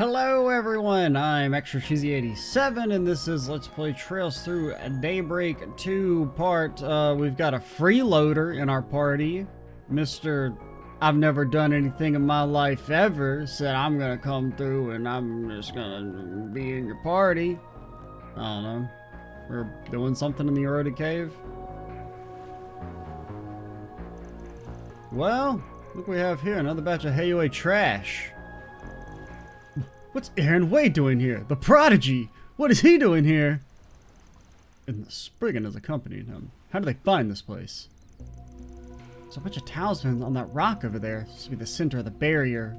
Hello everyone, I'm Extra Cheesy 87 and this is Let's Play Trails Through Daybreak II part. We've got a freeloader in our party. Mr. I've never done anything in my life ever said I'm gonna come through and I'm just gonna be in your party. I don't know. We're doing something in the eroded cave. Well, look what we have here, another batch of Hayue trash. What's Aaron Wade doing here? The prodigy! What is he doing here? And the Spriggan has accompanied him. How do they find this place? There's a bunch of talismans on that rock over there. This to be the center of the barrier.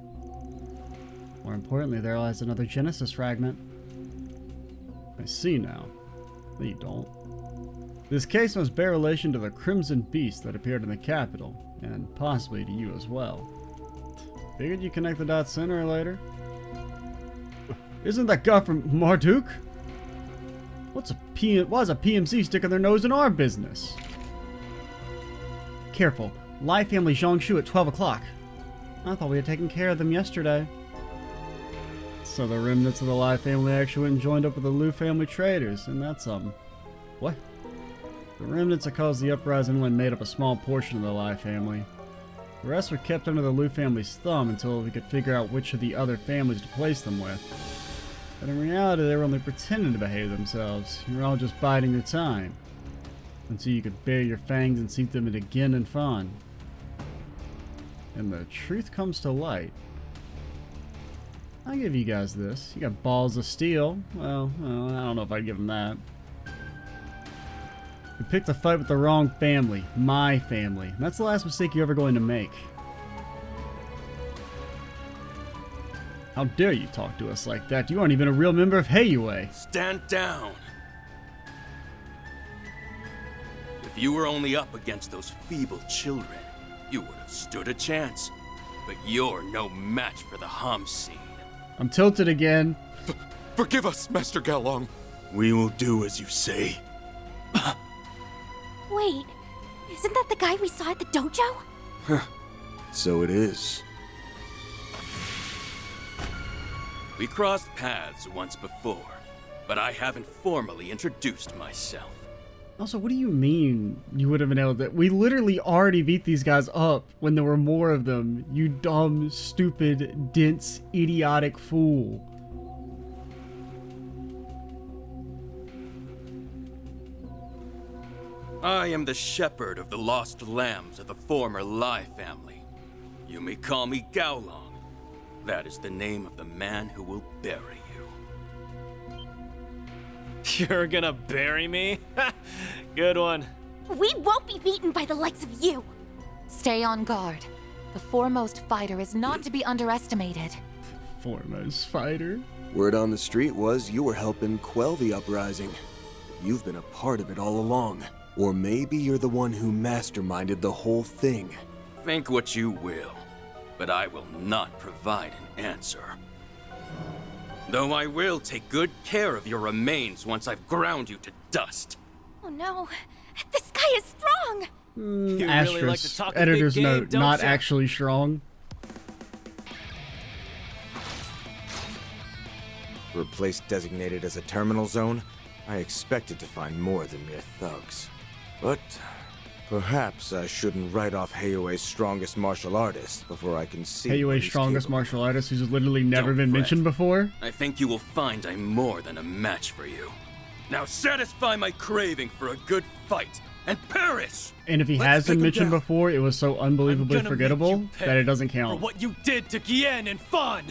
More importantly, there lies another Genesis fragment. I see now. No, you don't. This case must bear relation to the Crimson Beast that appeared in the capital, and possibly to you as well. Figured you'd connect the dots sooner or later. Isn't that guy from Marduk? Why is a PMC sticking their nose in our business? Careful. Lai family Zhongshu at 12 o'clock. I thought we had taken care of them yesterday. So the remnants of the Lai family actually went and joined up with the Liu family traders, and that's what? The remnants that caused the uprising only made up a small portion of the Lai family. The rest were kept under the Liu family's thumb until we could figure out which of the other families to place them with. But in reality, they were only pretending to behave themselves. You were all just biding your time. Until you could bare your fangs and seep them into gin and fun. And the truth comes to light. I'll give you guys this. You got balls of steel. Well, I don't know if I'd give them that. You picked a fight with the wrong family. My family. And that's the last mistake you're ever going to make. How dare you talk to us like that? You aren't even a real member of Hayue. Stand down. If you were only up against those feeble children, you would have stood a chance. But you're no match for the Hamsin. I'm tilted again. Forgive us, Master Gaolang. We will do as you say. Wait, isn't that the guy we saw at the dojo? So it is. We crossed paths once before, but I haven't formally introduced myself. Also, what do you mean you would have been able to? We literally already beat these guys up when there were more of them. You dumb, stupid, dense, idiotic fool. I am the shepherd of the lost lambs of the former Lai family. You may call me Gaolang. That is the name of the man who will bury you. You're gonna bury me? Good one. We won't be beaten by the likes of you. Stay on guard. The foremost fighter is not to be underestimated. Foremost fighter? Word on the street was you were helping quell the uprising. You've been a part of it all along. Or maybe you're the one who masterminded the whole thing. Think what you will, but I will not provide an answer. Though I will take good care of your remains once I've ground you to dust. Oh no, this guy is strong! You Asterisk. really like to talk a Editor's big game, note, don't not ya? actually strong. For a place designated as a terminal zone, I expected to find more than mere thugs. But perhaps I shouldn't write off Hayue's strongest martial artist before I can see Hayue's strongest martial artist who's literally never Don't been fret. mentioned before. I think you will find I'm more than a match for you. Now satisfy my craving for a good fight and perish! And if he has been mentioned before, it was so unbelievably I'm gonna forgettable make you pay that it doesn't For count. what you did to Gien and Fan!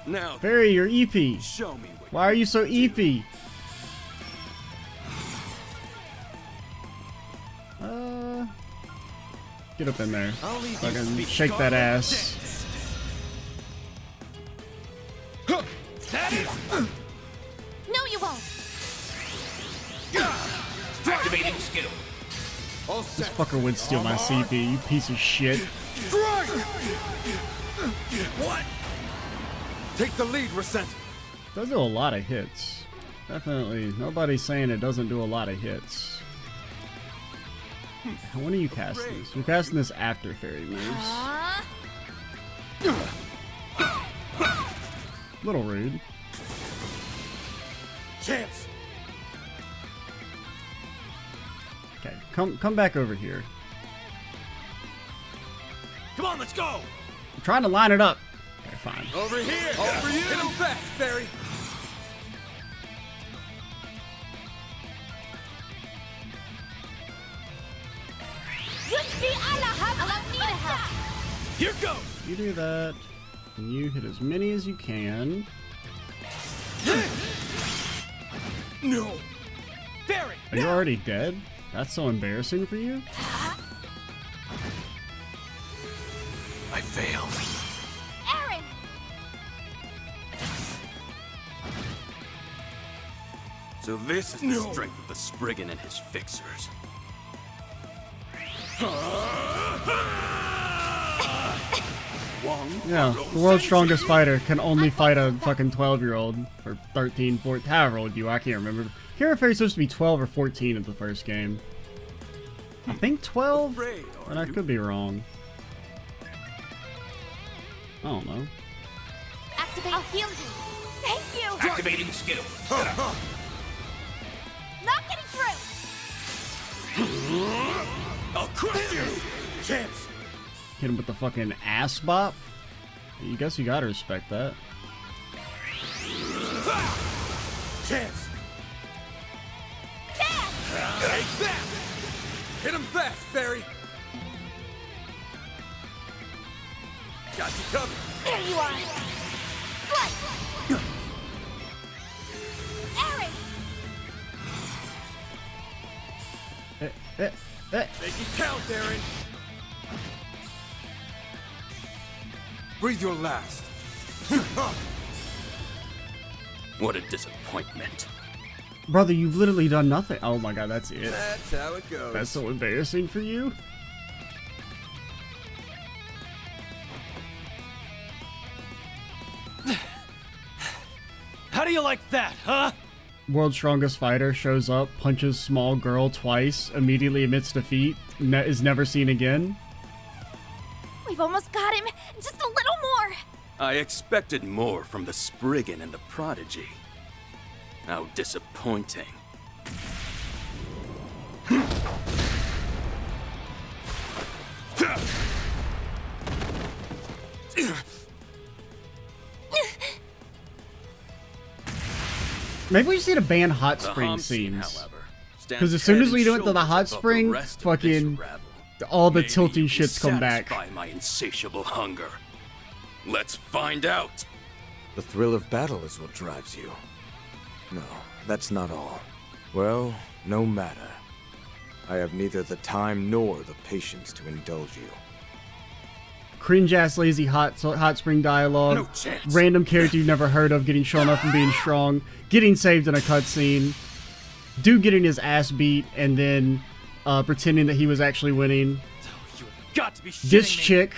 Now, Barry, you're EP. show me what Why are you so EP? Get up in there. I'll leave you Fucking speak shake that ass. That is No, you won't! activating skill. This fucker would steal my CP, you piece of shit. What? Take the lead, Resent. Does do a lot of hits. Definitely. Nobody's saying it doesn't do a lot of hits. When are you casting this? We're casting this after fairy moves. Little rude. Chance! Okay, come back over here. Come on, let's go! I'm trying to line it up. Okay, fine. Over here! Over you! Hit him fast, Fairy! Here goes! You do that, and you hit as many as you can. No! Barry! Are you already dead? That's so embarrassing for you? I failed. Aaron! So this is the strength of the Spriggan and his fixers. Yeah, the world's strongest fighter can only fight a fucking 12-year-old, or 13, 14, however old you are, I can't remember. Hero Fairy's supposed to be 12 or 14 in the first game. I think 12, and I could be wrong. I don't know. Activate. I'll heal you. Thank you. Activating skill. Not getting through. I'll crush you! Chance! Hit him with the fucking ass bop. You guess you gotta respect that. Chance! Take that! Hit him fast, Fairy! Got you covered! There you are. Slice. Aaron. Make it count, Aaron! Breathe your last. What a disappointment. Brother, you've literally done nothing. Oh my god, that's it. That's how it goes. That's so embarrassing for you. How do you like that, huh? World's strongest fighter shows up, punches small girl twice, immediately admits defeat, is never seen again. We've almost got him. Just a little more. I expected more from the Spriggan and the Prodigy. How disappointing. Maybe we just need to ban hot The spring Hom scene, scenes. however, stands Because as soon as head we and went to the shoulders hot above the spring, rest of fucking this rabble. all the Maybe tilting you can shits come back. satisfy my insatiable hunger. Let's find out. The thrill of battle is what drives you. No, that's not all. Well, no matter. I have neither the time nor the patience to indulge you. Cringe ass lazy hot spring dialogue. No chance. Random character you've never heard of getting shown up and being strong. Getting saved in a cutscene. Dude getting his ass beat and then pretending that he was actually winning. You've got to be shitting This me. chick.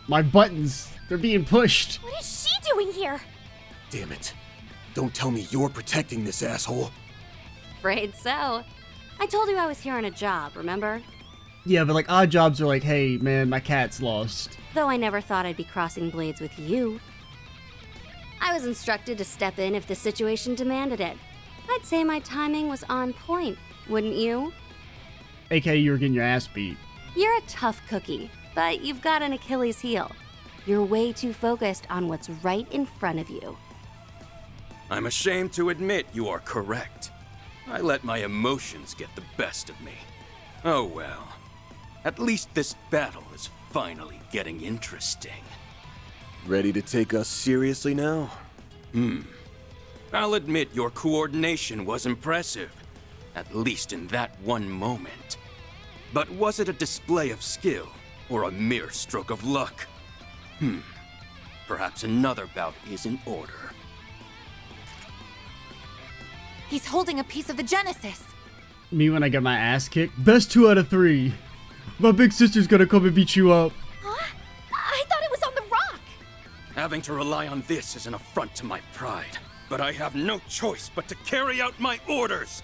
My buttons. They're being pushed. What is she doing here? Damn it. Don't tell me you're protecting this asshole. Afraid so. I told you I was here on a job, remember? Yeah, but like odd jobs are like, hey man, my cat's lost. Though I never thought I'd be crossing blades with you. I was instructed to step in if the situation demanded it. I'd say my timing was on point, wouldn't you? AKA you were getting your ass beat. You're a tough cookie, but you've got an Achilles heel. You're way too focused on what's right in front of you. I'm ashamed to admit you are correct. I let my emotions get the best of me. Oh well. At least this battle is finally getting interesting. Ready to take us seriously now? I'll admit your coordination was impressive. At least in that one moment. But was it a display of skill, or a mere stroke of luck? Perhaps another bout is in order. He's holding a piece of the Genesis. Me when I get my ass kicked. Best 2 out of 3. My big sister's gonna come and beat you up. Huh? I thought it was on the rock. Having to rely on this is an affront to my pride. But I have no choice but to carry out my orders.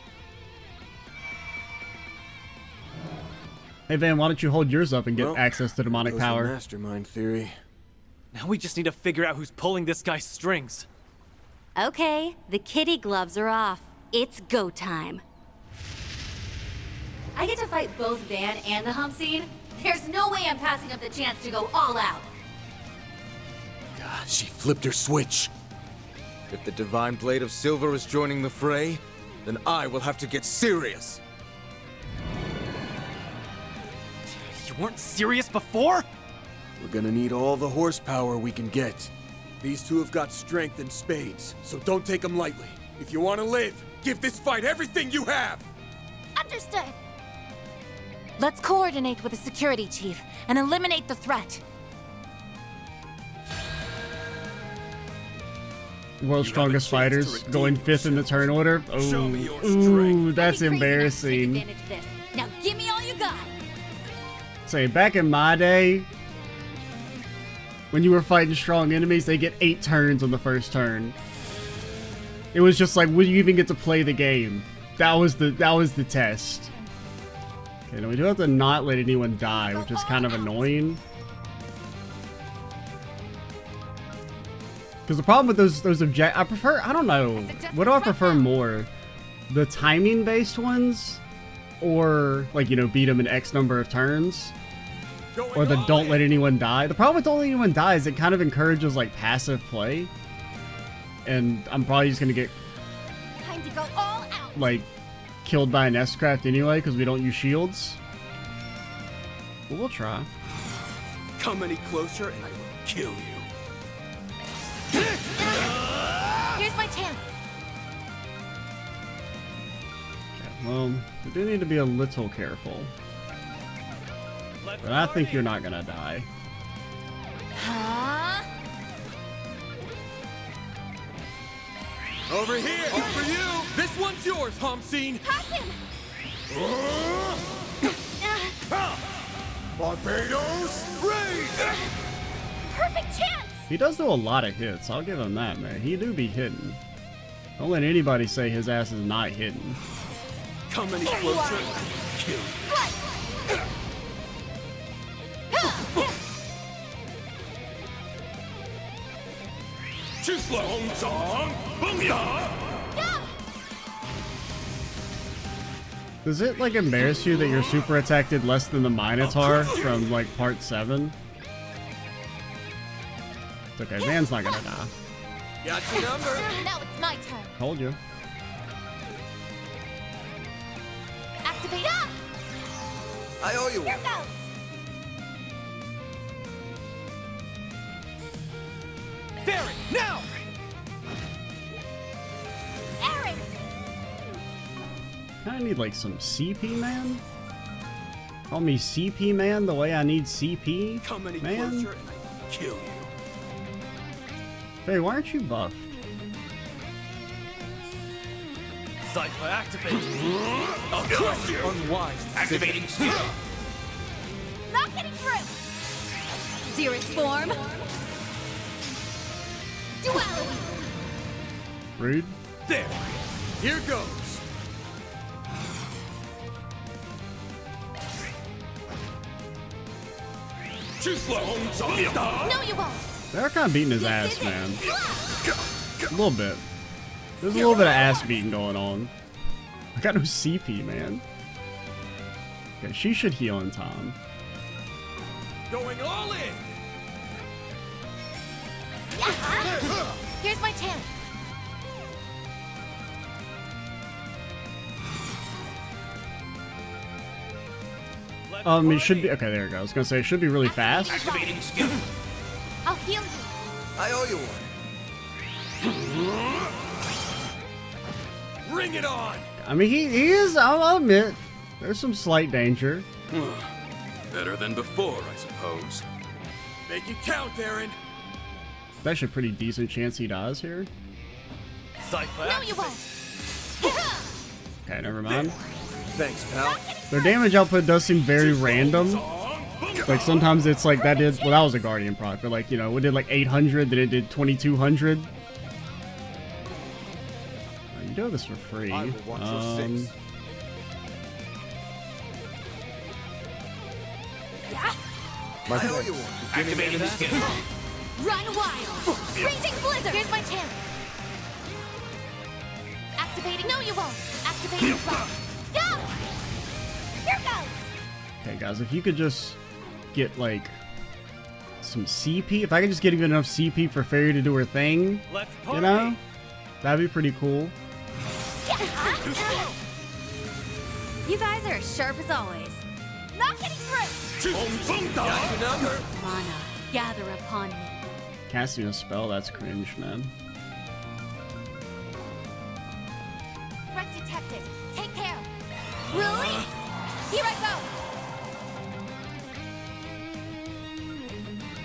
Hey Van, why don't you hold yours up and get Well, access to demonic goes the power? Mastermind theory. Now we just need to figure out who's pulling this guy's strings. Okay, the kitty gloves are off. It's go time. I get to fight both Van and the hump scene. There's no way I'm passing up the chance to go all out. God, she flipped her switch. If the Divine Blade of Silver is joining the fray, then I will have to get serious. You weren't serious before? We're gonna need all the horsepower we can get. These two have got strength in spades, so don't take them lightly. If you want to live, give this fight everything you have! Understood. Let's coordinate with the security chief and eliminate the threat. World's You have a strongest chance to fighters redeem going 5th in the turn order. Show me your Ooh, strength. that's I'd be crazy not to take embarrassing. advantage of this. Now give me all you got. Say, back in my day, when you were fighting strong enemies, they get 8 turns on the first turn. It was just like, would you even get to play the game? That was the test. Okay, now we do have to not let anyone die, which is kind of annoying. Because the problem with those I don't know, what do I prefer more? The timing based ones? Or, like, you know, beat them in X number of turns? Or the don't let anyone die? The problem with don't let anyone die is it kind of encourages, like, passive play. And I'm probably just gonna get, Time to go all out. like, killed by an S-craft anyway, because we don't use shields. But we'll try. Come any closer and I will kill you. Here's my chance. Okay, well, we do need to be a little careful. But I think you're not gonna die. Huh? Over here! For you! This one's yours, Homsine! Pass him. Barbados, raid! Perfect chance. He does do a lot of hits, I'll give him that, man. He do be hitting. Don't let anybody say his ass is not hitting. Come any closer and I will kill you. Does it, like, embarrass you that your super attack did less than the Minotaur from, like, part 7? It's okay, Van's not gonna die. Got your number! Now it's my turn. Told you. Activate up. I owe you Here one. goes. Barry, now! Aaron. Kinda need, like, some CP, man? Call me CP, man, the way I need CP? Come any man? closer and I will kill you. Hey, why aren't you buffed? Cypher activate. I'll crush you. Unwise. Activating skill. Not getting through. Zerus form. Duality. Rude. There. Here goes. No, you won't. They're kind of beating his ass, man. A little bit. There's a little bit of ass beating going on. I got no CP, man. Okay, she should heal in time. Going all in! Here's my chance. It should be okay. There we go. I was gonna say it should be really fast. Activating skill. I'll heal you. I owe you one. Bring it on! I mean, he is. I'll admit, there's some slight danger. Better than before, I suppose. Make it count, Aaron! It's actually a pretty decent chance he dies here. Cypher No, you activate. won't. Okay, never mind. Thanks, pal. Their damage output does seem very random. Like sometimes it's like that did. Well, that was a Guardian proc, but like, you know, it did like 800, then it did 2200. You do this for free. I will watch your six. My friend, Activating the skill. Run wild! Raging blizzard! Here's my chance! Activating. No, you won't! Activating fire! Go! Here goes! Okay, guys, if you could just get, like, some CP. If I could just get even enough CP for Fairy to do her thing, Let's party. you know? That'd be pretty cool. You guys are as sharp as always. Not getting through! Mana, gather upon me. Casting a spell, that's cringe, man. Threat detected. Take care. Release! Here I go!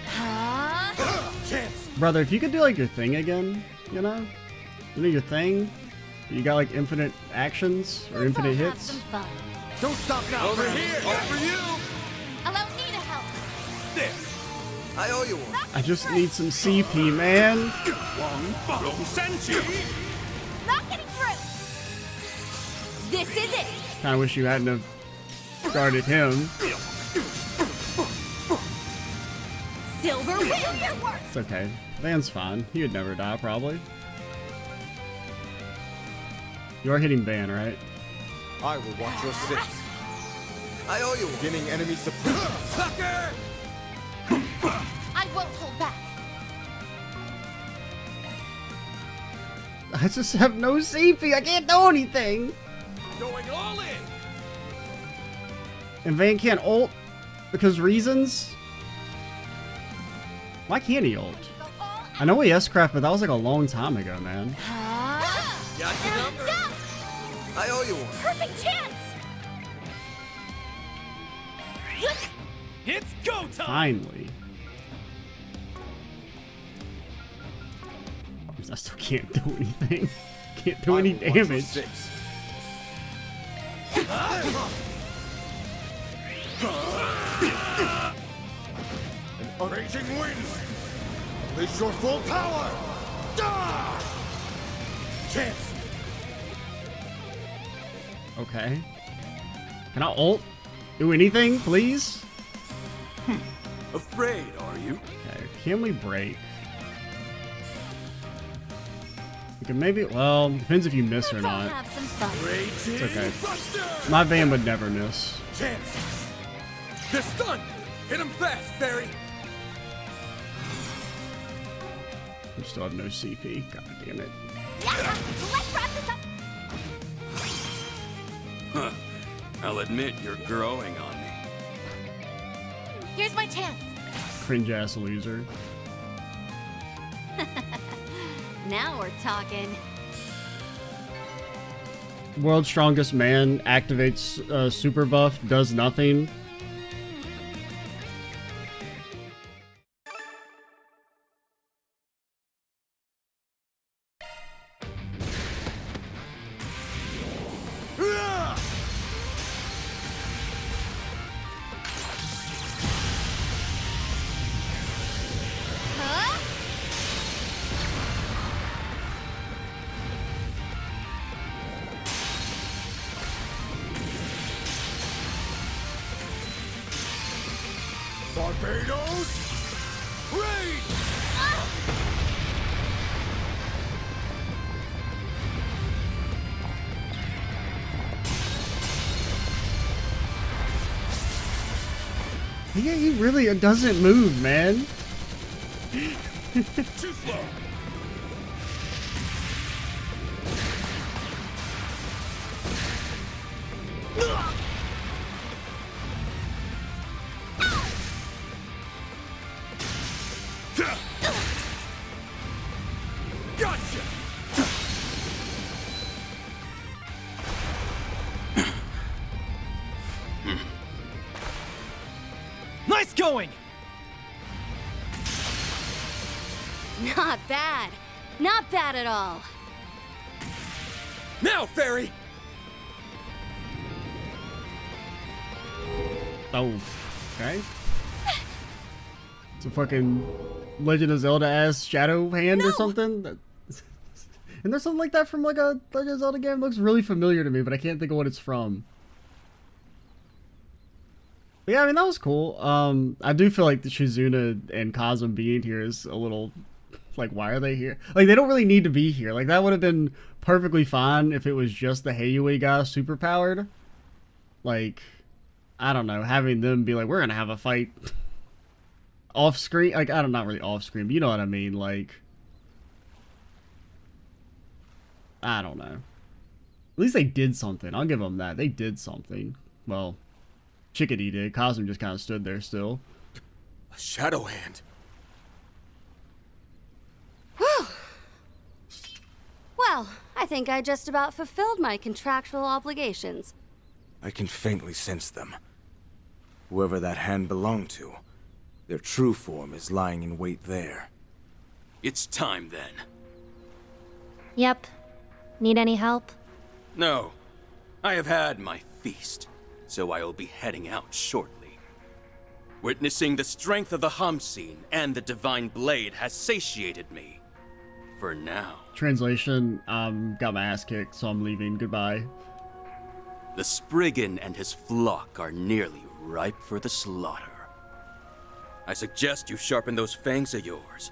Huh? Brother, if you could do, like, your thing again, you know? You know your thing? You got, like, infinite actions or Let's all infinite have hits? some fun. Don't stop now. Over here. All for you. Allow me to help. There. I owe you one. I just need some CP, man. Not getting through! This is it! Kinda wish you hadn't have started him. Silver win your worth! It's okay. Van's fine. He would never die, probably. You are hitting Van, right? I will watch your six. I owe you one. Beginning enemy suppression. Sucker! I won't hold back. I just have no CP. I can't do anything. Going all in. And Van can't ult because reasons. Why can't he ult? Go all I know he S-craft, but that was like a long time ago, man. Got your number. Go! I owe you one. Perfect chance! It's go time. Finally. I still can't do anything. Can't do any damage. Six. An raging wind. Unleash your full power. Chance. Okay. Can I ult? Do anything, please? Afraid, are you? Okay, can we break? We can maybe, well, depends if you miss or Let's all not. have some fun. It's okay. My van would never miss. Chance. They're stunned. Hit him fast, Fairy. We still have no CP. God damn it. Let's wrap this up! Huh. I'll admit you're growing on me. Here's my chance. Cringe ass loser. Now we're talking. World's strongest man activates super buff, does nothing. Huh? Barbados. Raid. Yeah, he really doesn't move, man. Too slow. Gotcha. Nice going. Not bad. Not bad at all. Now, Fairy. Oh, okay. It's a fucking Legend of Zelda ass shadow hand or something. And there's something like that from like a Legend of Zelda game. It looks really familiar to me, but I can't think of what it's from. But yeah, I mean, that was cool. I do feel like the Shizuna and Kazum being here is a little, like, why are they here? Like, they don't really need to be here. Like, that would have been perfectly fine if it was just the Heiyue guy superpowered. Like, I don't know, having them be like, we're gonna have a fight off screen. Like, I don't, not really off screen, but you know what I mean. Like, I don't know. At least they did something. I'll give them that. They did something. Well, Chickadee did. Kazum just kind of stood there still. A shadow hand. Well, I think I just about fulfilled my contractual obligations. I can faintly sense them. Whoever that hand belonged to, their true form is lying in wait there. It's time then. Yep. Need any help? No, I have had my feast, so I will be heading out shortly. Witnessing the strength of the Hamsin and the Divine Blade has satiated me. For now. Translation, got my ass kicked, so I'm leaving. Goodbye. The Spriggan and his flock are nearly ripe for the slaughter. I suggest you sharpen those fangs of yours,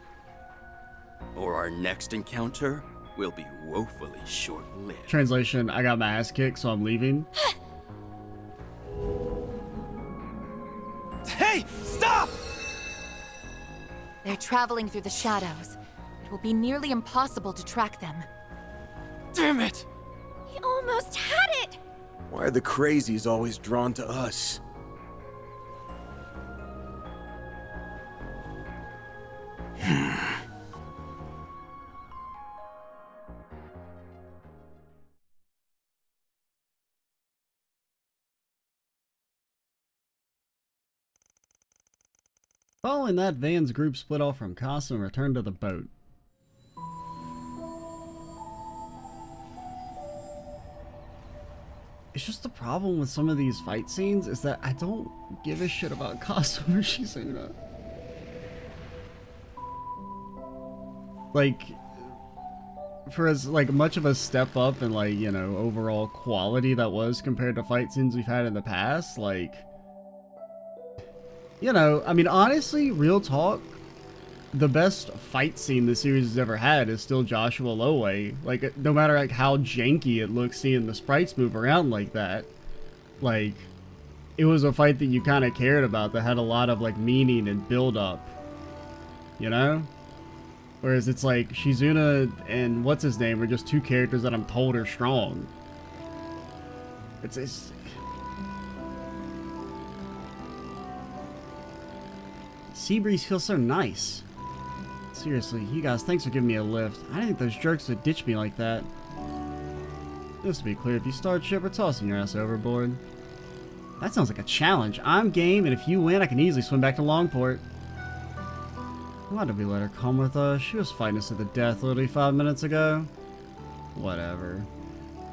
or our next encounter will be woefully short-lived. Translation, I got my ass kicked, so I'm leaving. Hey, stop! They're traveling through the shadows. It will be nearly impossible to track them. Damn it! He almost had it! Why are the crazies always drawn to us? Following that, Van's group split off from Casa and returned to the boat. It's just the problem with some of these fight scenes is that I don't give a shit about Casa or Shizuna. Like, for as like much of a step up in like, you know, overall quality that was compared to fight scenes we've had in the past, like, you know, I mean, honestly, real talk, the best fight scene the series has ever had is still Joshua Lowey. Like, no matter like how janky it looks seeing the sprites move around like that, like, it was a fight that you kind of cared about that had a lot of like meaning and build up, you know? Whereas it's like Shizuna and what's his name are just two characters that I'm told are strong. It's Sea breeze feels so nice. Seriously, you guys, thanks for giving me a lift. I didn't think those jerks would ditch me like that. Just to be clear, if you start ship, we're tossing your ass overboard. That sounds like a challenge. I'm game, and if you win, I can easily swim back to Longport. Why did we let her come with us? She was fighting us to the death literally 5 minutes ago. Whatever.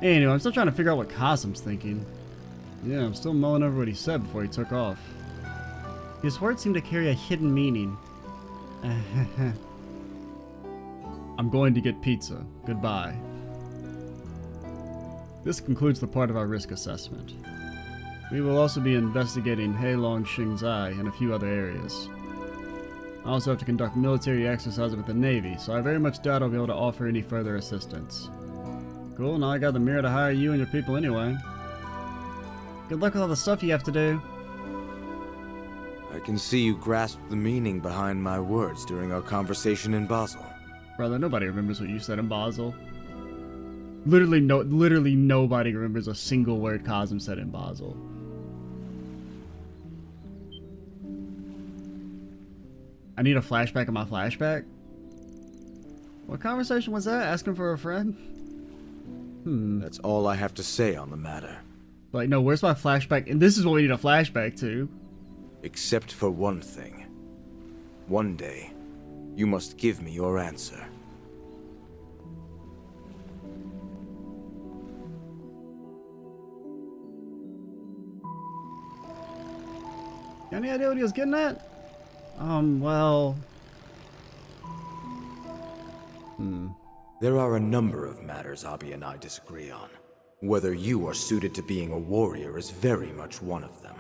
Anyway, I'm still trying to figure out what Kasim's thinking. Yeah, I'm still mulling over what he said before he took off. His words seem to carry a hidden meaning. I'm going to get pizza. Goodbye. This concludes the part of our risk assessment. We will also be investigating Heilong Xingzai and a few other areas. I also have to conduct military exercises with the Navy, so I very much doubt I'll be able to offer any further assistance. Cool, now I got the mirror to hire you and your people anyway. Good luck with all the stuff you have to do. I can see you grasped the meaning behind my words during our conversation in Basel. Brother, nobody remembers what you said in Basel. Literally nobody remembers a single word Kazum said in Basel. I need a flashback of my flashback? What conversation was that? Asking for a friend? That's all I have to say on the matter. Like, no, where's my flashback? And this is what we need a flashback to. Except for one thing. One day, you must give me your answer. Got any idea what he was getting at? Well... There are a number of matters Abi and I disagree on. Whether you are suited to being a warrior is very much one of them.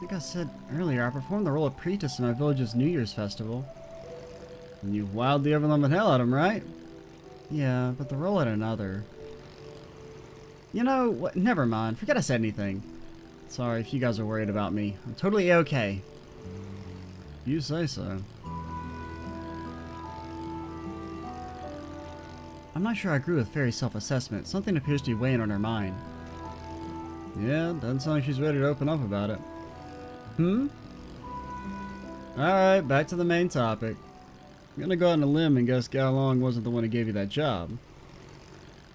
think I said earlier, I performed the role of priestess in my village's New Year's festival. And you wowed the ever-loving hell out of him, right? Yeah, but the role had another. You know what? Never mind. Forget I said anything. Sorry if you guys are worried about me. I'm totally okay. You say so. I'm not sure I agree with Fairy's self-assessment. Something appears to be weighing on her mind. Yeah, doesn't sound like she's ready to open up about it. Alright, back to the main topic. I'm gonna go out on a limb and guess Gaolang wasn't the one who gave you that job.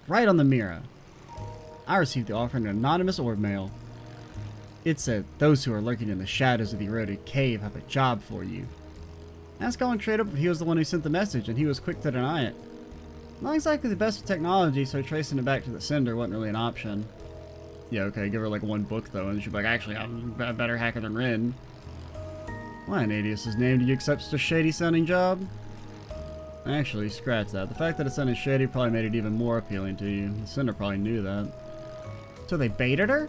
Right on the mirror. I received the offer in an anonymous orb mail. It said, those who are lurking in the shadows of the eroded cave have a job for you. Asked Gaolang straight up if he was the one who sent the message, and he was quick to deny it. Not exactly the best with technology, so tracing it back to the sender wasn't really an option. Yeah, okay, give her like one book though, and she'd be like, actually, I'm a better hacker than Rin. Why in Adius' name did you accept such a shady sounding job? Actually, scratch that. The fact that it sounded shady probably made it even more appealing to you. The sender probably knew that. So they baited her?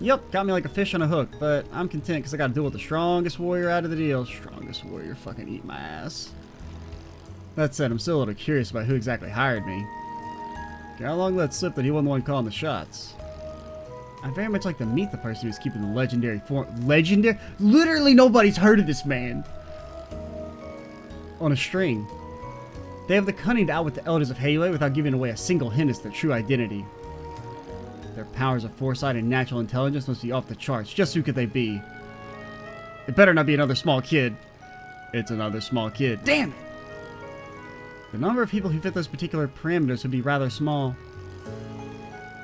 Yep, got me like a fish on a hook, but I'm content because I got to deal with the strongest warrior out of the deal. Strongest warrior, fucking eat my ass. That said, I'm still a little curious about who exactly hired me. Gaolang let slip that he wasn't the one calling the shots. I'd very much like to meet the person who's keeping the legendary form. Legendary? Literally nobody's heard of this man. On a string. They have the cunning to outwit the elders of Heiyue without giving away a single hint as to their true identity. Their powers of foresight and natural intelligence must be off the charts. Just who could they be? It better not be another small kid. It's another small kid. Damn it! The number of people who fit those particular parameters would be rather small.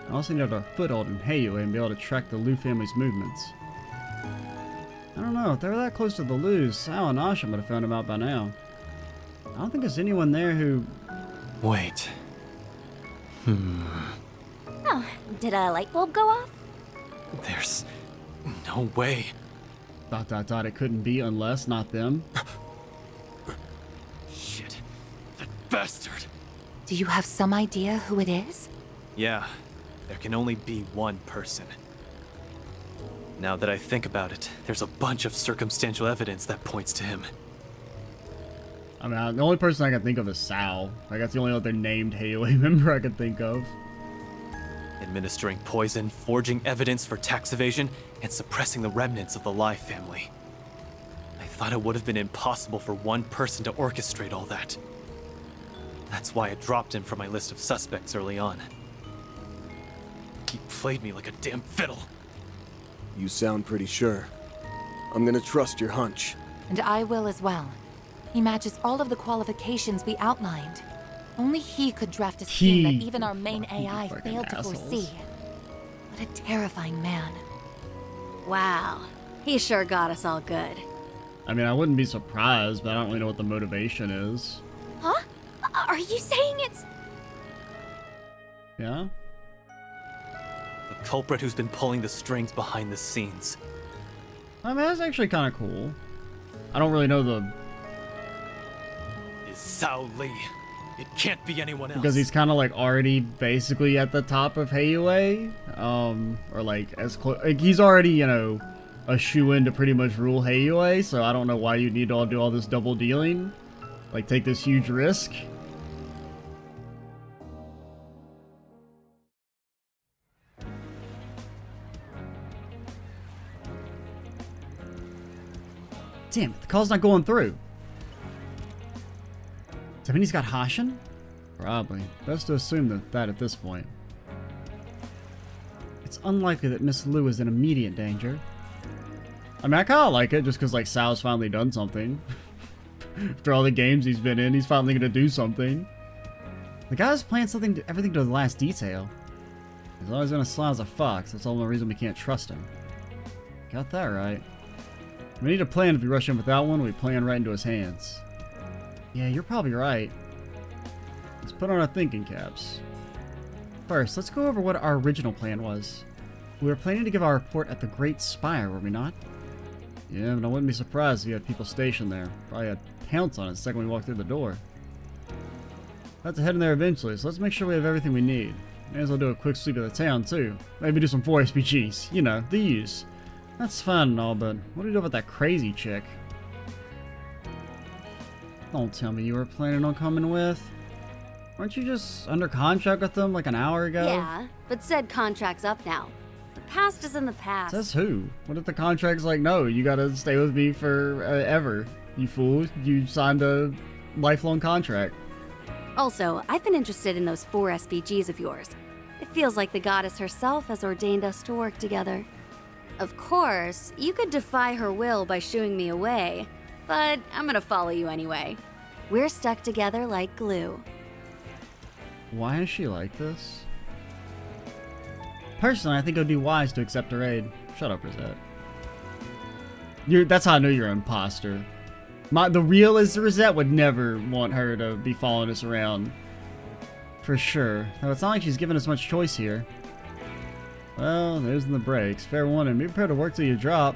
I also need a foothold in Heiyue and be able to track the Lu family's movements. I don't know, if they were that close to the Lus, Sao and Asha would have found them out by now. I don't think there's anyone there who... Wait. Oh, did a light bulb go off? There's no way. ... It couldn't be unless, not them. Shit. That bastard. Do you have some idea who it is? Yeah, there can only be one person. Now that I think about it, there's a bunch of circumstantial evidence that points to him. I mean, the only person I can think of is Sao. Like, that's the only other named Heiyue member I can think of. Administering poison, forging evidence for tax evasion, and suppressing the remnants of the Lai family. I thought it would have been impossible for one person to orchestrate all that. That's why I dropped him from my list of suspects early on. He played me like a damn fiddle. You sound pretty sure. I'm gonna trust your hunch. And I will as well. He matches all of the qualifications we outlined. Only he could draft a scheme that even our main AI failed to foresee. What a terrifying man. Wow, he sure got us all good. I mean, I wouldn't be surprised, but I don't really know what the motivation is. Huh? Are you saying it's... Yeah? The culprit who's been pulling the strings behind the scenes. I mean, that's actually kind of cool. I don't really know the... Is Sao Li. It can't be anyone else. Because he's kind of like already basically at the top of Heiyue. Or like as close... Like, he's already, you know, a shoo-in to pretty much rule Heiyue, so I don't know why you need to do all this double dealing. Like, take this huge risk. Damn it, the call's not going through. Does that mean he's got Hashin? Probably. Best to assume that at this point. It's unlikely that Miss Lu is in immediate danger. I mean, I kind of like it just because, like, Sao's finally done something. After all the games he's been in, he's finally going to do something. The guy's planned everything to the last detail. He's always going to sly as a fox. That's all the reason we can't trust him. Got that right. We need a plan. If we rush in without one, we plan right into his hands. Yeah, you're probably right. Let's put on our thinking caps. First, let's go over what our original plan was. We were planning to give our report at the Great Spire, were we not? Yeah, but I wouldn't be surprised if you had people stationed there. Probably had pounce on it the second we walked through the door. Have to head in there eventually, so let's make sure we have everything we need. May as well do a quick sweep of the town, too. Maybe do some 4 SPGs. You know, the use. That's fun and all, but what do you do with that crazy chick? Don't tell me you were planning on coming with. Weren't you just under contract with them like an hour ago? Yeah, but said contract's up now. The past is in the past. Says who? What if the contract's like, no, you gotta stay with me forever? You fool. You signed a lifelong contract. Also, I've been interested in those 4 SPGs of yours. It feels like the goddess herself has ordained us to work together. Of course, you could defy her will by shooing me away, but I'm gonna follow you anyway. We're stuck together like glue. Why is she like this? Personally, I think it would be wise to accept her aid. Shut up, Rosette. That's how I know you're an imposter. The real is Rosette would never want her to be following us around. For sure. Now, it's not like she's given us much choice here. Well, there's the brakes. Fair warning, be prepared to work till you drop.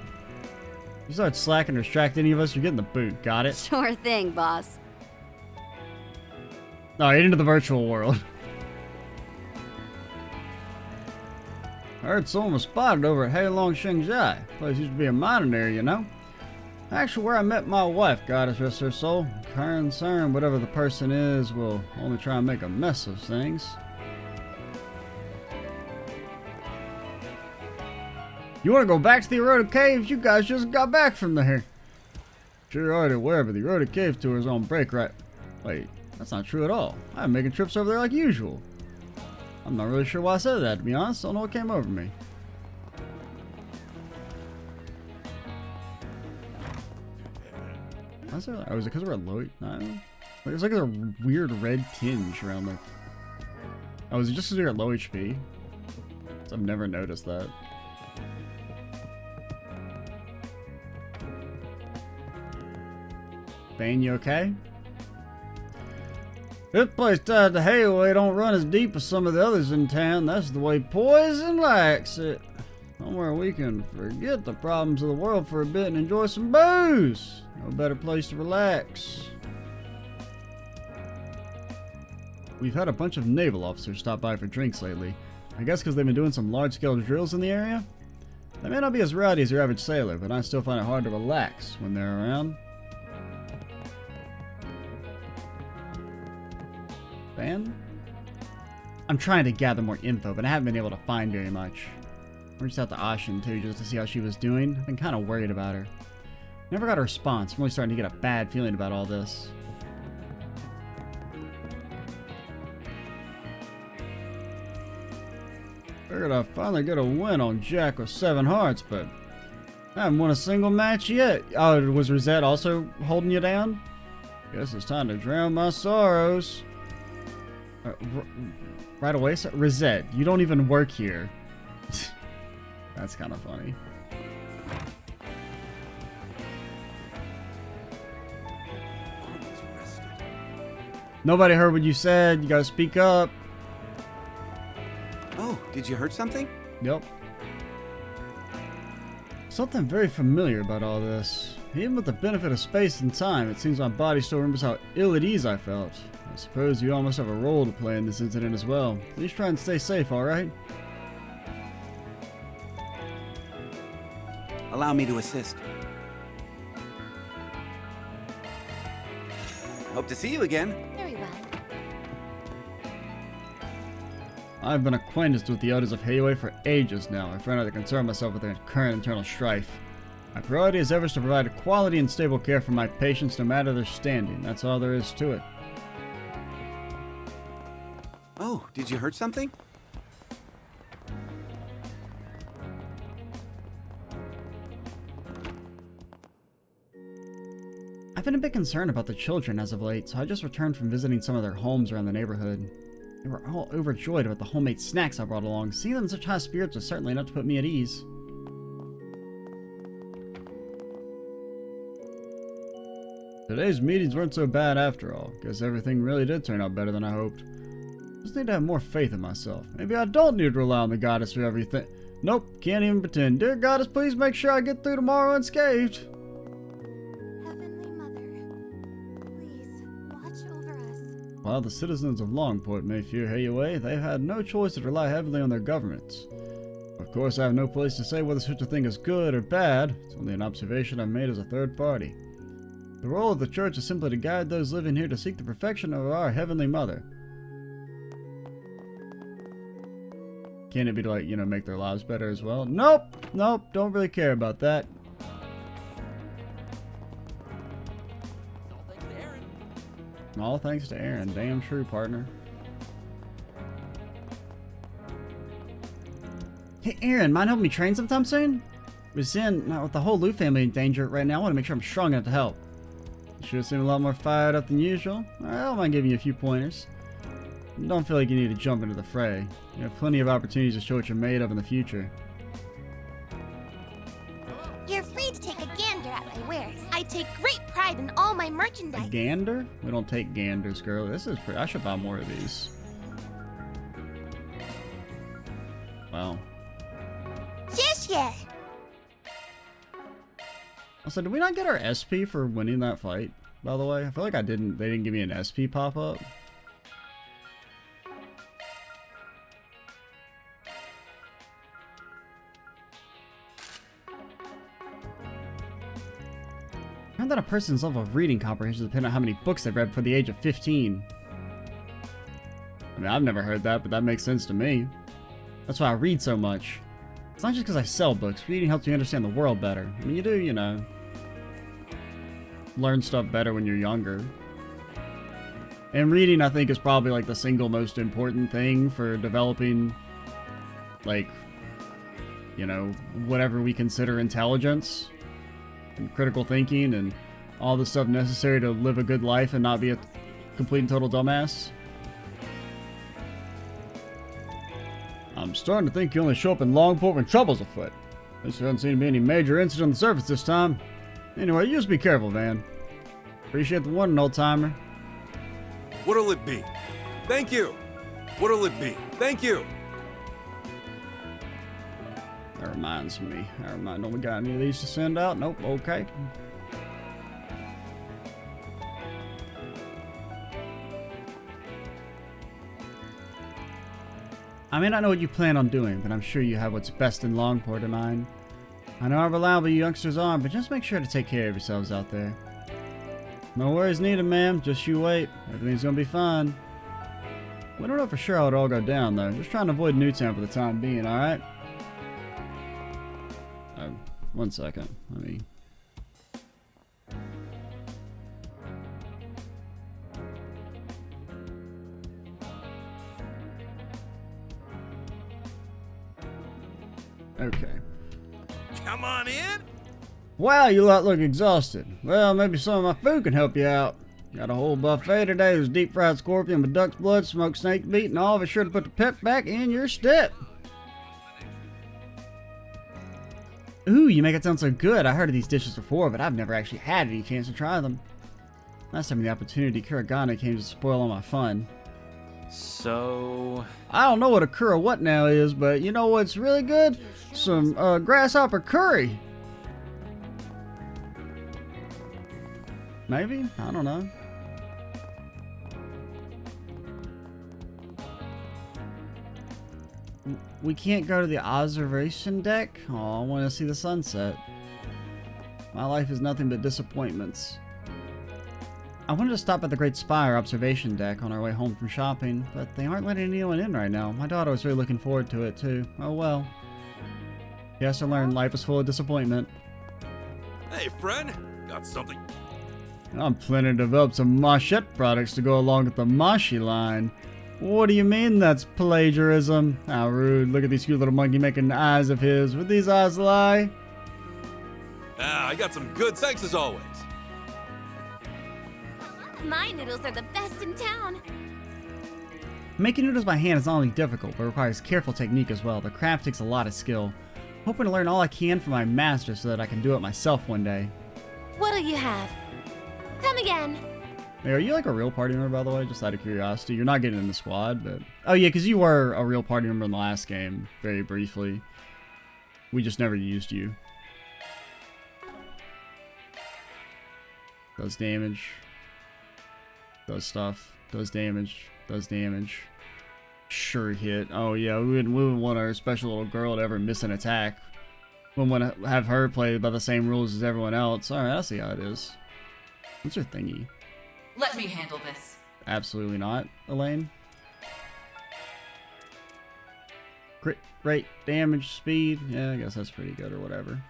If you start slacking or distract any of us, you're getting the boot. Got it? Sure thing, boss. Alright, into the virtual world. I heard someone was spotted over at Heilong Shengzhai. Place used to be a mining area, you know? Actually, where I met my wife, goddess rest her soul. Concerned, whatever the person is, will only try and make a mess of things. You want to go back to the eroded caves? You guys just got back from there. Sure, you're already aware, but the eroded cave tour is on break right... Wait, that's not true at all. I'm making trips over there like usual. I'm not really sure why I said that, to be honest. I don't know what came over me. Was it because we're at low? No. There's like a weird red tinge around the... Oh, is it just because we're at low HP? I've never noticed that. Bane, you okay? This place tied to Hayway don't run as deep as some of the others in town. That's the way Poison likes it. Somewhere we can forget the problems of the world for a bit and enjoy some booze. No better place to relax. We've had a bunch of naval officers stop by for drinks lately. I guess because they've been doing some large-scale drills in the area. They may not be as rowdy as your average sailor, but I still find it hard to relax when they're around. Ban? I'm trying to gather more info, but I haven't been able to find very much. I reached out to Ashin too, just to see how she was doing. I've been kind of worried about her. Never got a response. I'm really starting to get a bad feeling about all this. Figured I'd finally get a win on Jack with 7 hearts, but I haven't won a single match yet. Oh, was Rosette also holding you down? Guess it's time to drown my sorrows. Right away, so Rosette, you don't even work here. That's kind of funny. Nobody heard what you said. You gotta speak up. Oh, did you hurt something? Yep. Something very familiar about all this. Even with the benefit of space and time, it seems my body still remembers how ill at ease I felt. I suppose you almost have a role to play in this incident as well. Please try and stay safe, alright? Allow me to assist. Hope to see you again. Very well. I've been acquainted with the elders of Hayway for ages now. I find out to concern myself with their current internal strife. My priority is ever to provide quality and stable care for my patients no matter their standing. That's all there is to it. Oh, did you hurt something? I've been a bit concerned about the children as of late, so I just returned from visiting some of their homes around the neighborhood. They were all overjoyed about the homemade snacks I brought along. Seeing them in such high spirits was certainly enough to put me at ease. Today's meetings weren't so bad after all. Guess everything really did turn out better than I hoped. Just need to have more faith in myself. Maybe I don't need to rely on the goddess for everything. Nope, can't even pretend. Dear goddess, please make sure I get through tomorrow unscathed. Heavenly Mother, please watch over us. While the citizens of Longport may fear Hayway, they've had no choice but to rely heavily on their governments. Of course, I have no place to say whether such a thing is good or bad. It's only an observation I've made as a third party. The role of the church is simply to guide those living here to seek the perfection of our Heavenly Mother. Can it be to, like, you know, make their lives better as well? Nope! Nope, don't really care about that. All thanks to Aaron. Damn true, partner. Hey, Aaron, mind helping me train sometime soon? With the whole Lu family in danger right now, I want to make sure I'm strong enough to help. You sure seem a lot more fired up than usual. I don't mind giving you a few pointers. Don't feel like you need to jump into the fray. You have plenty of opportunities to show what you're made of in the future. You're free to take a gander at my wares. I take great pride in all my merchandise. A gander? We don't take ganders, girl. This is pretty. I should buy more of these. Wow. Yeah. Also, did we not get our SP for winning that fight, by the way? I feel like they didn't give me an SP pop-up. I heard that a person's level of reading comprehension depends on how many books they've read before the age of 15. I mean, I've never heard that, but that makes sense to me. That's why I read so much. It's not just because I sell books. Reading helps you understand the world better. I mean, you do, you know, learn stuff better when you're younger. And reading, I think, is probably, like, the single most important thing for developing, like, you know, whatever we consider intelligence and critical thinking and all the stuff necessary to live a good life and not be a complete and total dumbass. I'm starting to think you only show up in Longport when trouble's afoot. There doesn't seem to be any major incident on the surface this time. Anyway, you just be careful, Van. Appreciate the warning, old-timer. What'll it be? Thank you! What'll it be? Thank you! That reminds me. Don't we got any of these to send out? Nope, okay. I may not know what you plan on doing, but I'm sure you have what's best in Longport in mind. I know how reliable you youngsters are, but just make sure to take care of yourselves out there. No worries needed, ma'am. Just you wait. Everything's gonna be fine. We don't know for sure how it'll all go down, though. Just trying to avoid Newtown for the time being, alright? One second. Let me... Okay. Come on in! Wow, you lot look exhausted. Well, maybe some of my food can help you out. Got a whole buffet today. There's deep fried scorpion with duck's blood, smoked snake meat, and all of it sure to put the pep back in your step. Ooh, you make it sound so good. I heard of these dishes before, but I've never actually had any chance to try them. Last time the opportunity, Kuragane came to spoil all my fun. So... I don't know what a Kura what now is, but you know what's really good? Some grasshopper curry. Maybe? I don't know. We can't go to the observation deck? Oh, I want to see the sunset. My life is nothing but disappointments. I wanted to stop at the Great Spire observation deck on our way home from shopping, but they aren't letting anyone in right now. My daughter was really looking forward to it, too. Oh well. Yes, I learned life is full of disappointment. Hey, friend. Got something? I'm planning to develop some Machette products to go along with the Mashi line. What do you mean that's plagiarism? How rude. Look at these cute little monkey making eyes of his. Would these eyes lie? I got some good thanks as always. My noodles are the best in town. Making noodles by hand is not only difficult, but requires careful technique as well. The craft takes a lot of skill. Hoping to learn all I can from my master so that I can do it myself one day. What'll you have? Come again. Hey, are you like a real party member, by the way? Just out of curiosity. You're not getting in the squad, but... Oh yeah, because you were a real party member in the last game, very briefly. We just never used you. Does damage. Does stuff. Does damage. Does damage. Sure hit. Oh yeah, we wouldn't want our special little girl to ever miss an attack. We wouldn't want to have her play by the same rules as everyone else. Alright, I see how it is. What's her thingy? Let me handle this. Absolutely not, Elaine. Crit rate, damage, speed. Yeah, I guess that's pretty good or whatever.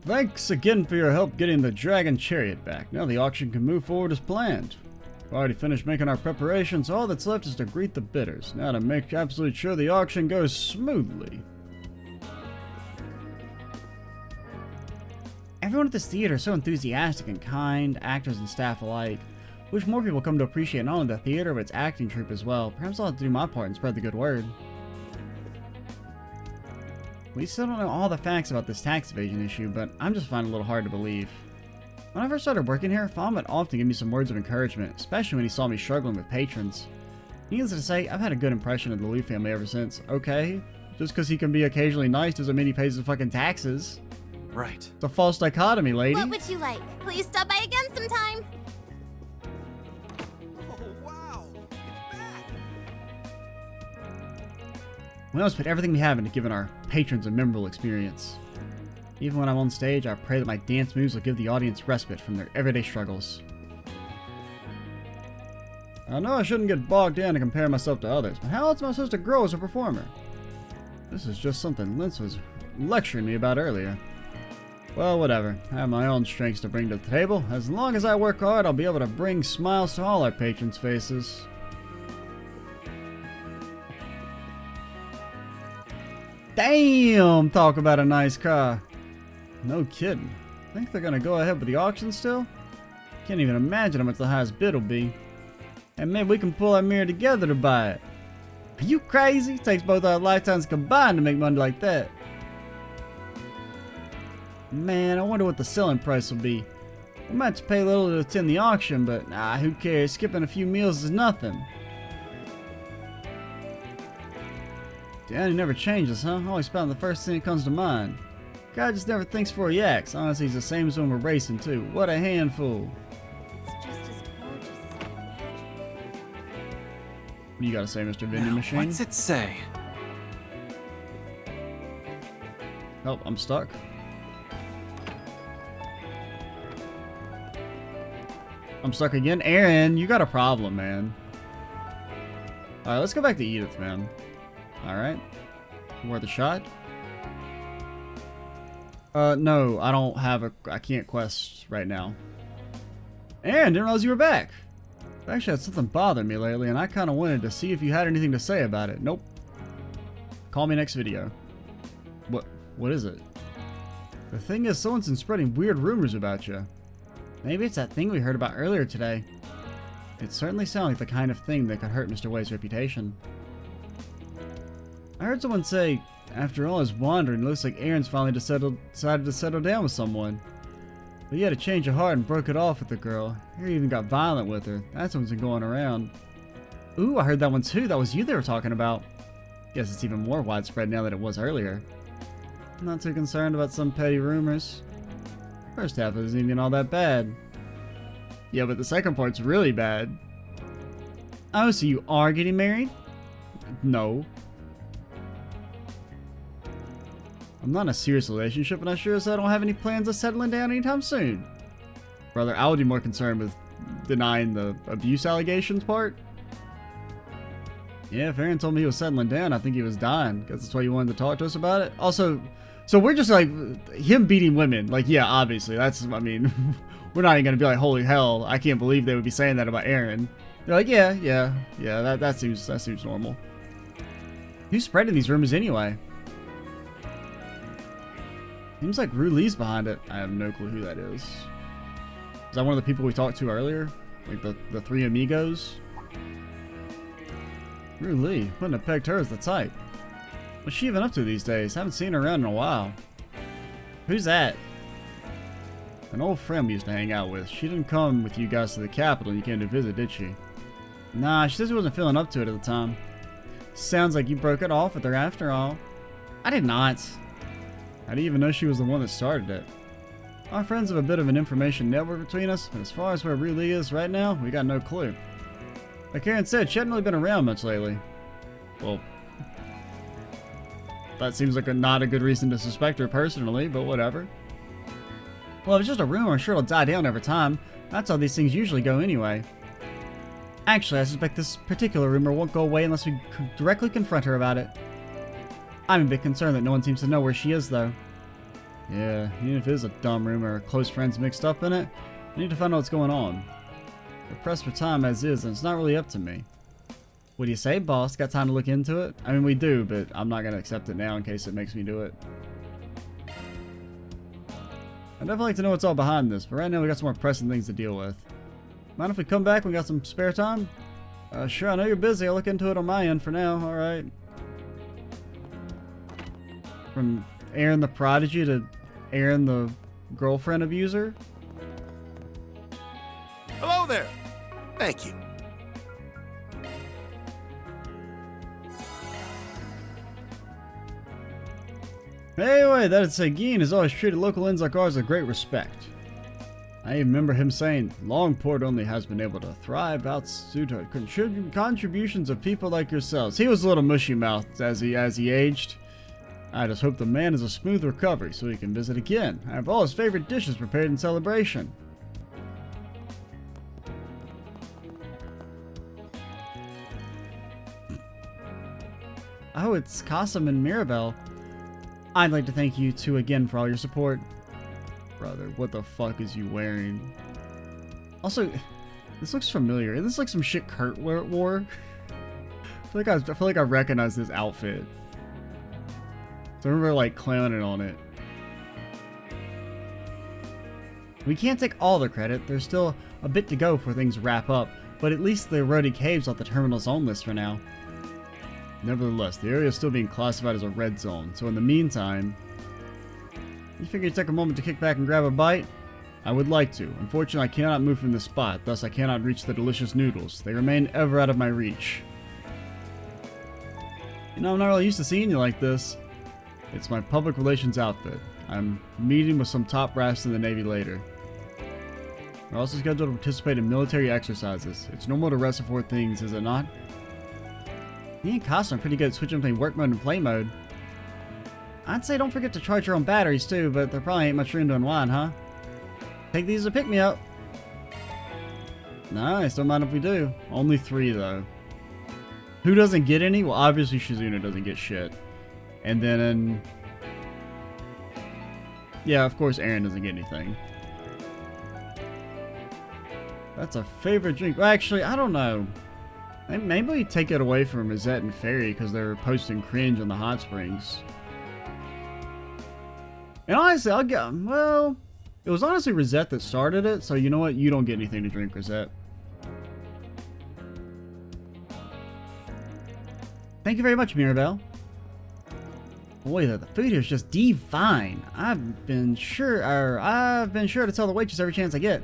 Thanks again for your help getting the Dragon Chariot back. Now the auction can move forward as planned. We've already finished making our preparations. All that's left is to greet the bidders. Now to make absolutely sure the auction goes smoothly. Everyone at this theater is so enthusiastic and kind, actors and staff alike. Wish more people come to appreciate not only the theater, but its acting troupe as well. Perhaps I'll have to do my part and spread the good word. We still don't know all the facts about this tax evasion issue, but I'm just finding it a little hard to believe. When I first started working here, Fawn would often give me some words of encouragement, especially when he saw me struggling with patrons. Needless to say, I've had a good impression of the Liu family ever since. Okay, just because he can be occasionally nice doesn't mean he pays his fucking taxes. Right. It's a false dichotomy, lady. What would you like? Will you stop by again sometime? We always put everything we have into giving our patrons a memorable experience. Even when I'm on stage, I pray that my dance moves will give the audience respite from their everyday struggles. I know I shouldn't get bogged down and compare myself to others, but how else am I supposed to grow as a performer? This is just something Linz was lecturing me about earlier. Well, whatever. I have my own strengths to bring to the table. As long as I work hard, I'll be able to bring smiles to all our patrons' faces. Damn! Talk about a nice car. No kidding. Think they're gonna go ahead with the auction still? Can't even imagine how much the highest bid will be. And maybe we can pull our mirror together to buy it. Are you crazy? It takes both our lifetimes combined to make money like that. Man, I wonder what the selling price will be. We might have to pay a little to attend the auction, but nah, who cares? Skipping a few meals is nothing. Damn, he never changes, huh? Always spouting the first thing that comes to mind. Guy just never thinks before he acts. Honestly, he's the same as when we're racing, too. What a handful. It's just as gorgeous as I imagined. What do you gotta say, Mr. Vending Machine? What's it say? Oh, I'm stuck. I'm stuck again? Aaron, you got a problem, man. Alright, let's go back to Edith, man. Alright. Worth a shot? No, I don't have I can't quest right now. Aaron, didn't realize you were back. I actually had something bother me lately, and I kind of wanted to see if you had anything to say about it. Nope. Call me next video. What is it? The thing is, someone's been spreading weird rumors about you. Maybe it's that thing we heard about earlier today. It certainly sounds like the kind of thing that could hurt Mr. Way's reputation. I heard someone say, after all his wandering, it looks like Aaron's finally decided to settle down with someone. But he had a change of heart and broke it off with the girl. He even got violent with her. That's what's been going around. Ooh, I heard that one too. That was you they were talking about. Guess it's even more widespread now than it was earlier. I'm not too concerned about some petty rumors. First half isn't even all that bad. Yeah, but the second part's really bad. Oh, so you are getting married? No. I'm not in a serious relationship, and I sure as hell don't have any plans of settling down anytime soon. Brother, I would be more concerned with denying the abuse allegations part. Yeah, if Aaron told me he was settling down, I think he was dying. Guess that's why you wanted to talk to us about it. Also, so we're just like, him beating women. Like, yeah, obviously, that's, I mean, we're not even gonna be like, holy hell, I can't believe they would be saying that about Aaron. They're like, yeah, that seems normal. Who's spreading these rumors anyway? Seems like Ru Lee's behind it. I have no clue who that is. Is that one of the people we talked to earlier? Like the three amigos? Ru Lee. Wouldn't have pegged her as the type. What's she even up to these days? Haven't seen her around in a while. Who's that? An old friend we used to hang out with. She didn't come with you guys to the capital and you came to visit, did she? Nah, she says she wasn't feeling up to it at the time. Sounds like you broke it off with her after all. I did not. I didn't even know she was the one that started it. Our friends have a bit of an information network between us, but as far as where Really is right now, we got no clue. Like Karen said, she hadn't really been around much lately. Well, that seems like not a good reason to suspect her personally, but whatever. Well, if it's just a rumor, I'm sure it'll die down over time. That's how these things usually go anyway. Actually, I suspect this particular rumor won't go away unless we directly confront her about it. I'm a bit concerned that no one seems to know where she is, though. Yeah, even if it is a dumb rumor or close friends mixed up in it, we need to find out what's going on. We're pressed for time as is, and it's not really up to me. What do you say, boss? Got time to look into it? I mean, we do, but I'm not going to accept it now in case it makes me do it. I'd definitely like to know what's all behind this, but right now we got some more pressing things to deal with. Mind if we come back when we got some spare time? Sure, I know you're busy. I'll look into it on my end for now. Alright. From Aaron the Prodigy to Aaron the girlfriend abuser? Hello there! Thank you. Anyway, that is Seguin has always treated local inns like ours with great respect. I remember him saying, Longport only has been able to thrive out due to contributions of people like yourselves. He was a little mushy-mouthed as he aged. I just hope the man has a smooth recovery so he can visit again. I have all his favorite dishes prepared in celebration. Oh, it's Qasim and Mirabelle. I'd like to thank you two again for all your support. Brother, what the fuck is you wearing? Also, this looks familiar. This looks like some shit Kurt wore. I feel like I recognize this outfit. So I remember like clowning on it. We can't take all the credit. There's still a bit to go before things wrap up, but at least the Erodi Cave's off the terminal's own list for now. Nevertheless, the area is still being classified as a red zone, so in the meantime... You figure you'd take a moment to kick back and grab a bite? I would like to. Unfortunately, I cannot move from this spot, thus I cannot reach the delicious noodles. They remain ever out of my reach. You know, I'm not really used to seeing you like this. It's my public relations outfit. I'm meeting with some top brass in the Navy later. We're also scheduled to participate in military exercises. It's normal to rest before things, is it not? Me and Costa are pretty good at switching between work mode and play mode. I'd say don't forget to charge your own batteries too, but there probably ain't much room to unwind, huh? Take these as a pick-me-up. Nice, don't mind if we do. Only 3 though. Who doesn't get any? Well, obviously Shizuna doesn't get shit. And then... yeah, of course Aaron doesn't get anything. That's a favorite drink. Well, actually, I don't know. Maybe we take it away from Rosette and Fairy because they're posting cringe on the hot springs. And honestly, I'll get... well, it was honestly Rosette that started it, so you know what? You don't get anything to drink, Rosette. Thank you very much, Mirabelle. Boy, the food here is just divine. I've been sure to tell the waitress every chance I get.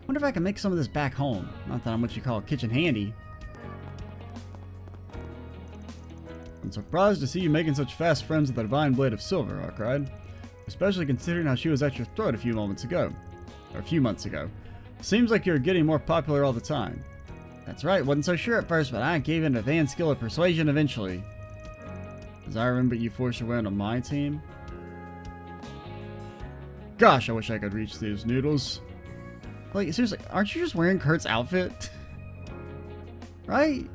Wonder if I can make some of this back home. Not that I'm what you call kitchen handy. I'm surprised to see you making such fast friends with the Divine Blade of Silver, I cried. Especially considering how she was at your throat a few months ago. Seems like you're getting more popular all the time. That's right, wasn't so sure at first, but I gave in to Van's skill of persuasion eventually. As I remember, you forced your way onto my team. Gosh, I wish I could reach these noodles. Like, seriously, aren't you just wearing Kurt's outfit? Right?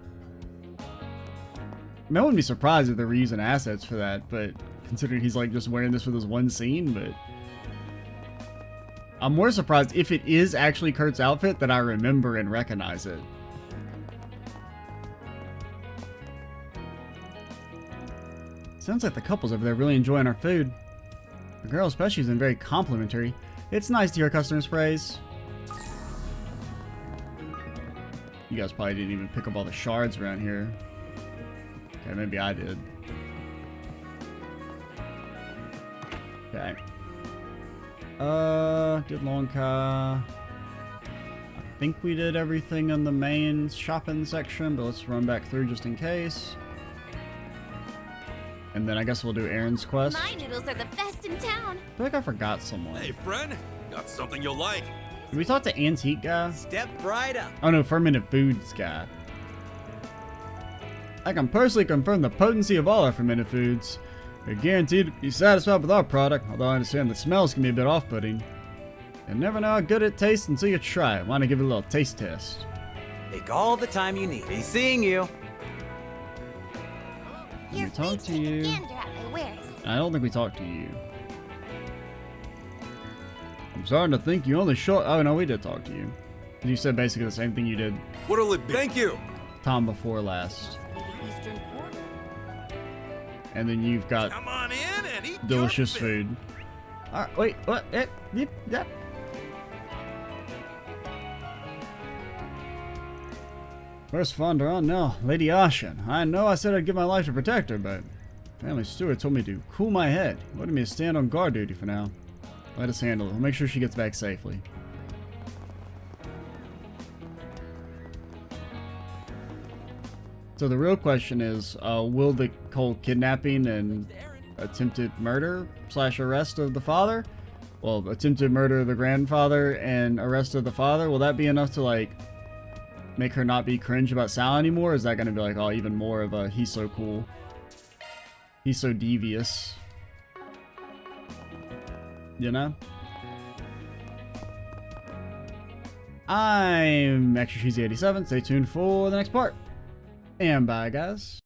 I wouldn't be surprised if they were using assets for that, but considering he's like just wearing this for this one scene, but... I'm more surprised if it is actually Kurt's outfit that I remember and recognize it. Sounds like the couples over there really enjoying our food. The girl especially has been very complimentary. It's nice to hear customers praise. You guys probably didn't even pick up all the shards around here. Okay, maybe I did. Okay. Did Longka. I think we did everything in the main shopping section, but let's run back through just in case. And then I guess we'll do Aaron's quest. My noodles are the best in town. I feel like I forgot someone. Hey, friend. Got something you'll like. Did we talk to Antique Guy? Step right up. Oh no, Fermented Foods Guy. I can personally confirm the potency of all our fermented foods. We're guaranteed to be satisfied with our product, although I understand the smells can be a bit off-putting. You'll never know how good it tastes until you try it. Want to give it a little taste test? Take all the time you need. Be seeing you. Let me talk to you. I don't think we talked to you. I'm starting to think you only showed. Oh no, we did talk to you. You said basically the same thing you did What'll it be? Thank you. time before last. And then you've got Come on in and eat delicious your food. Alright, wait, what? Yep. First Fonderon, no, Lady Ashen. I know I said I'd give my life to protect her, but Family Steward told me to cool my head. He wanted me to stand on guard duty for now. Let us handle it. We'll make sure she gets back safely. So the real question is, will the whole kidnapping and attempted murder / arrest of the father, well, attempted murder of the grandfather and arrest of the father, will that be enough to like make her not be cringe about Sal anymore? Or is that going to be like, oh, even more of a he's so cool, he's so devious, you know? I'm Extra Cheesy 87. Stay tuned for the next part. And bye, guys.